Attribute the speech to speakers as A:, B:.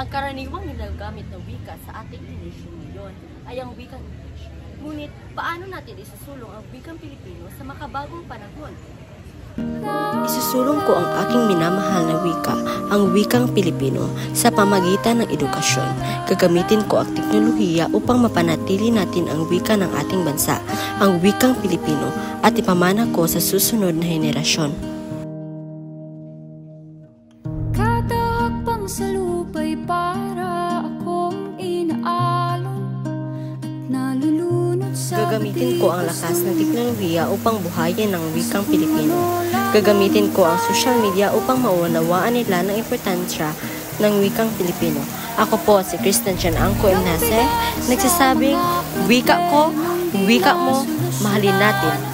A: Ang karaniwang ginagamit na wika sa ating henerasyon ngayon ay ang wikang English. Ngunit, paano natin isusulong ang wikang Pilipino sa makabagong panahon?
B: Isusulong ko ang aking minamahal na wika, ang wikang Pilipino, sa pamagitan ng edukasyon. Gagamitin ko ang teknolohiya upang mapanatili natin ang wika ng ating bansa, ang wikang Pilipino, at ipamana ko sa susunod na henerasyon.
C: Katahakbang sa lupa'y para akong inaalon at nalulunod sa
B: Gagamitin ko ang lakas ng teknolohiya upang buhayin ang wikang Pilipino. Gagamitin ko ang social media upang maunawaan nila ng importansya ng wikang Pilipino. Ako po si Kristen Angko Imnase, nagsasabing, wika ko, wika mo, mahalin natin